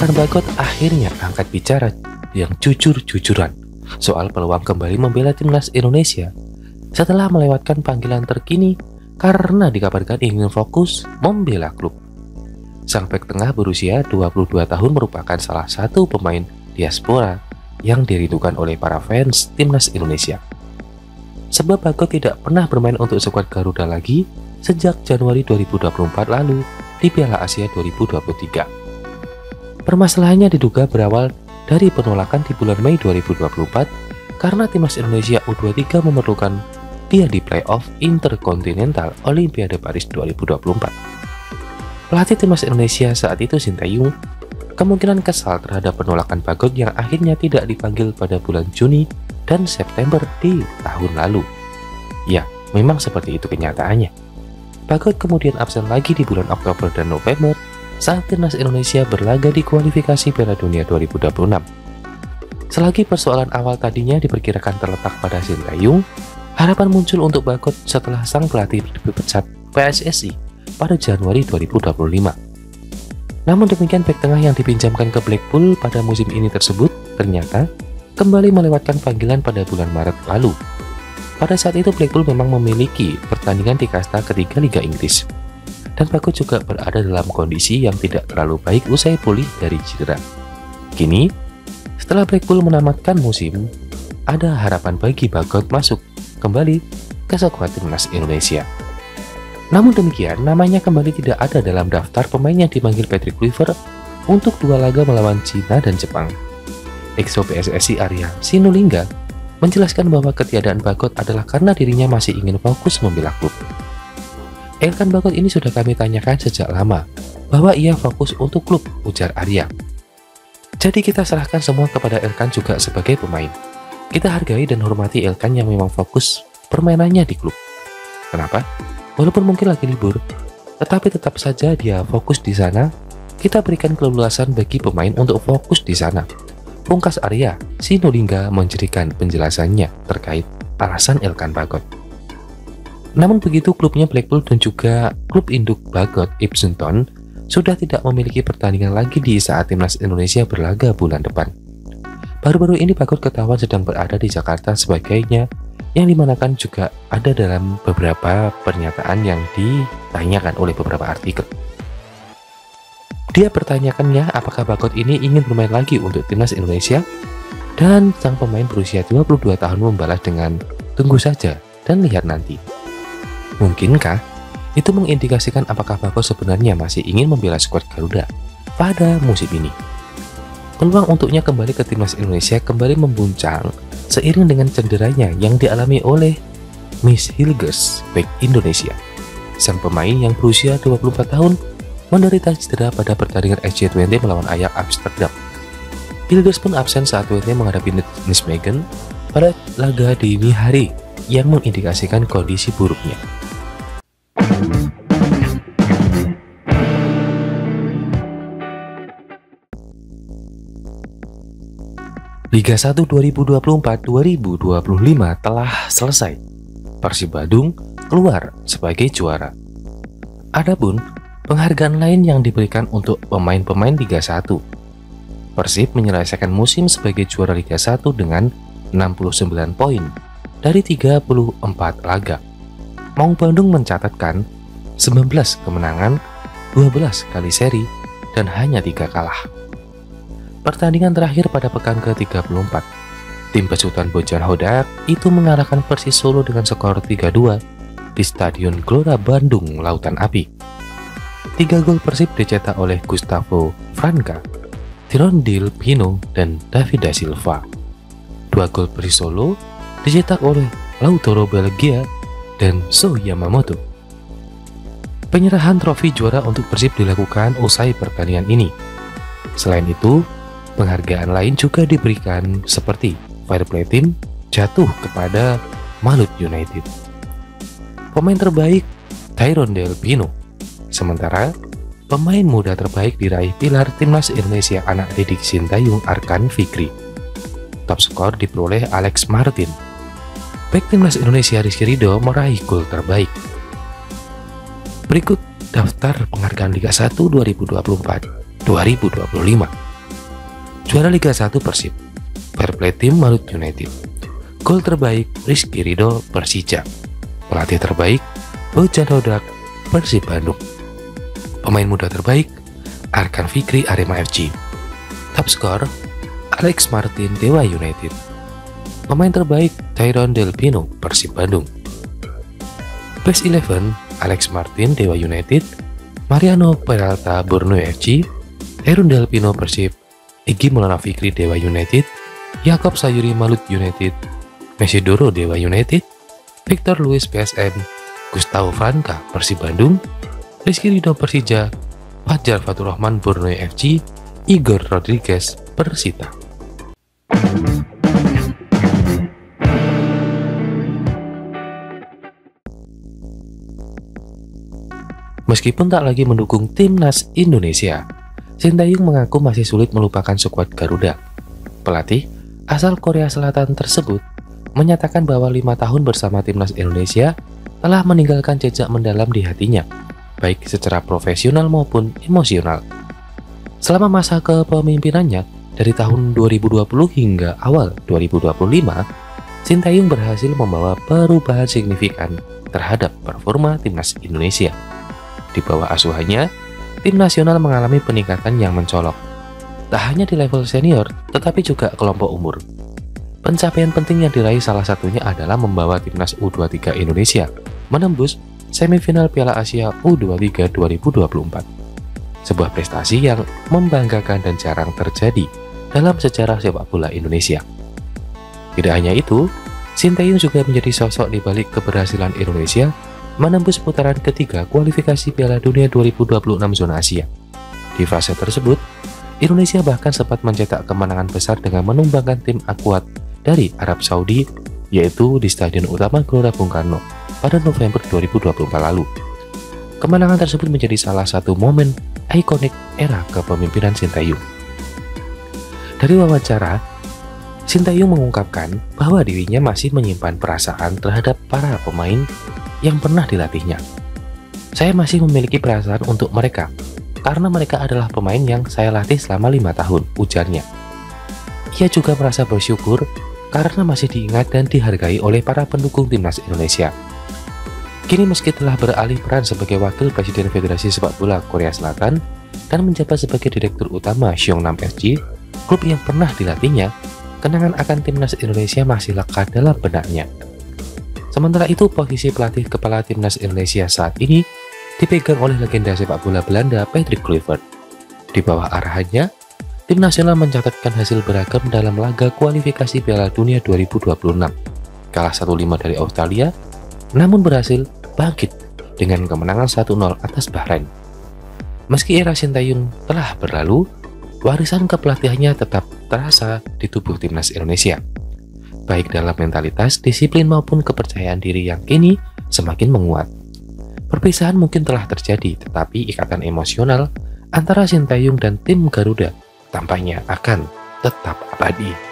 Elkan Bagot akhirnya angkat bicara yang jujur-jujuran soal peluang kembali membela timnas Indonesia setelah melewatkan panggilan terkini karena dikabarkan ingin fokus membela klub. Sang bek tengah berusia 22 tahun merupakan salah satu pemain diaspora yang dirindukan oleh para fans timnas Indonesia. Sebab Bagot tidak pernah bermain untuk skuad Garuda lagi sejak Januari 2024 lalu di Piala Asia 2023. Permasalahannya diduga berawal dari penolakan di bulan Mei 2024 karena timnas Indonesia U23 memerlukan dia di playoff Interkontinental Olimpiade Paris 2024. Pelatih timnas Indonesia saat itu Sintayong kemungkinan kesal terhadap penolakan Bagot yang akhirnya tidak dipanggil pada bulan Juni dan September di tahun lalu. Ya, memang seperti itu kenyataannya. Bagot kemudian absen lagi di bulan Oktober dan November saat timnas Indonesia berlaga di kualifikasi Piala Dunia 2026. Selagi persoalan awal tadinya diperkirakan terletak pada Sintayong, harapan muncul untuk Bagot setelah sang pelatih dipecat PSSI pada Januari 2025. Namun demikian, bek tengah yang dipinjamkan ke Blackpool pada musim ini tersebut ternyata kembali melewatkan panggilan pada bulan Maret lalu. Pada saat itu Blackpool memang memiliki pertandingan di kasta ketiga Liga Inggris, dan Bagot juga berada dalam kondisi yang tidak terlalu baik usai pulih dari cedera. Kini, setelah Blackpool menamatkan musim, ada harapan bagi Bagot masuk kembali ke skuad timnas Indonesia. Namun demikian, namanya kembali tidak ada dalam daftar pemain yang dipanggil Patrick Kluivert untuk dua laga melawan Cina dan Jepang. Exo PSSI Arya Sinulinga menjelaskan bahwa ketiadaan Bagot adalah karena dirinya masih ingin fokus membela klub. Elkan Bagot ini sudah kami tanyakan sejak lama, bahwa ia fokus untuk klub, ujar Arya. Jadi kita serahkan semua kepada Elkan juga sebagai pemain. Kita hargai dan hormati Elkan yang memang fokus permainannya di klub. Kenapa? Walaupun mungkin lagi libur, tetapi tetap saja dia fokus di sana. Kita berikan keleluasan bagi pemain untuk fokus di sana. Pungkas Arya Sinulinga menjadikan penjelasannya terkait alasan Elkan Bagot. Namun begitu, klubnya Blackpool dan juga klub induk Bagot, Ipswich Town, sudah tidak memiliki pertandingan lagi di saat timnas Indonesia berlaga bulan depan. Baru-baru ini Bagot ketahuan sedang berada di Jakarta sebagainya, yang dimanakan juga ada dalam beberapa pernyataan yang ditanyakan oleh beberapa artikel. Dia bertanyakannya apakah Bagot ini ingin bermain lagi untuk timnas Indonesia, dan sang pemain berusia 22 tahun membalas dengan tunggu saja dan lihat nanti. Mungkinkah itu mengindikasikan apakah Bagot sebenarnya masih ingin membela skuad Garuda pada musim ini? Peluang untuknya kembali ke timnas Indonesia kembali membuncang seiring dengan cederanya yang dialami oleh Miss Hilgers, bek Indonesia. Sang pemain yang berusia 24 tahun menderita cedera pada pertandingan SC20 melawan Ajax Amsterdam. Hilgers pun absen saat WT menghadapi Nijmegen pada laga dini hari yang mengindikasikan kondisi buruknya. Liga 1 2024-2025 telah selesai. Persib Bandung keluar sebagai juara. Adapun penghargaan lain yang diberikan untuk pemain-pemain Liga 1. Persib menyelesaikan musim sebagai juara Liga 1 dengan 69 poin dari 34 laga. Maung Bandung mencatatkan 19 kemenangan, 12 kali seri, dan hanya 3 kalah. Pertandingan terakhir pada pekan ke-34, tim besutan Bojan Hodak itu mengalahkan Persis Solo dengan skor 3-2 di Stadion Gelora Bandung Lautan Api. 3 gol Persib dicetak oleh Gustavo Franca, Tirondil Pino, dan David da Silva. 2 gol Persis Solo dicetak oleh Lautaro Belgia dan So Yamamoto. Penyerahan trofi juara untuk Persib dilakukan usai pertandingan ini. Selain itu, penghargaan lain juga diberikan seperti Fair Play Team jatuh kepada Malut United. Pemain terbaik Tirondil Pino. Sementara pemain muda terbaik diraih pilar timnas Indonesia anak didik Sintayong Arkan Fikri. Top skor diperoleh Alex Martin. Bek timnas Indonesia Rizky Ridho meraih gol terbaik. Berikut daftar penghargaan Liga 1 2024-2025. Juara Liga 1 Persib, Fair Play Tim Malut United. Gol terbaik Rizky Ridho Persija. Pelatih terbaik Bojan Hodak Persib Bandung. Pemain muda terbaik Arkan Fikri Arema FC. Top skor Alex Martin Dewa United. Pemain terbaik Tyron Del Pino Persib Bandung. Best 11 Alex Martin Dewa United, Mariano Peralta Borneo FC, Herun Del Pino Persib, Igi Maulana Fikri Dewa United, Yakob Sayuri Malut United, Mesidoro Dewa United, Victor Luis PSM, Gustavo Franca Persib Bandung, Rizky Ridho Persija, Fajar Faturrahman Borneo FC, Igor Rodriguez Persita. Meskipun tak lagi mendukung timnas Indonesia, Sintayong mengaku masih sulit melupakan skuad Garuda. Pelatih asal Korea Selatan tersebut menyatakan bahwa 5 tahun bersama timnas Indonesia telah meninggalkan jejak mendalam di hatinya, baik secara profesional maupun emosional. Selama masa kepemimpinannya dari tahun 2020 hingga awal 2025, Sintayong berhasil membawa perubahan signifikan terhadap performa timnas Indonesia. Di bawah asuhannya, tim nasional mengalami peningkatan yang mencolok. Tak hanya di level senior, tetapi juga kelompok umur. Pencapaian penting yang diraih salah satunya adalah membawa timnas U23 Indonesia menembus semifinal Piala Asia U23 2024. Sebuah prestasi yang membanggakan dan jarang terjadi dalam sejarah sepak bola Indonesia. Tidak hanya itu, Sintayong juga menjadi sosok di balik keberhasilan Indonesia menembus putaran ketiga kualifikasi Piala Dunia 2026 zona Asia. Di fase tersebut, Indonesia bahkan sempat mencetak kemenangan besar dengan menumbangkan tim akuat dari Arab Saudi, yaitu di Stadion Utama Gelora Bung Karno pada November 2024 lalu. Kemenangan tersebut menjadi salah satu momen ikonik era kepemimpinan Sintayong. Dari wawancara, Sintayong mengungkapkan bahwa dirinya masih menyimpan perasaan terhadap para pemain yang pernah dilatihnya. Saya masih memiliki perasaan untuk mereka, karena mereka adalah pemain yang saya latih selama 5 tahun, ujarnya. Ia juga merasa bersyukur karena masih diingat dan dihargai oleh para pendukung timnas Indonesia. Kini meski telah beralih peran sebagai Wakil Presiden Federasi Sepak Bola Korea Selatan dan menjabat sebagai Direktur Utama Seongnam SG, klub yang pernah dilatihnya, kenangan akan timnas Indonesia masih lekat dalam benaknya. Sementara itu, posisi pelatih kepala timnas Indonesia saat ini dipegang oleh legenda sepak bola Belanda Patrick Kluivert. Di bawah arahannya, tim nasional mencatatkan hasil beragam dalam laga kualifikasi Piala Dunia 2026. Kalah 1-5 dari Australia, namun berhasil bangkit dengan kemenangan 1-0 atas Bahrain. Meski era Sintayong telah berlalu, warisan kepelatihannya tetap terasa di tubuh timnas Indonesia, baik dalam mentalitas, disiplin maupun kepercayaan diri yang kini semakin menguat. Perpisahan mungkin telah terjadi, tetapi ikatan emosional antara Sintayong dan tim Garuda tampaknya akan tetap abadi.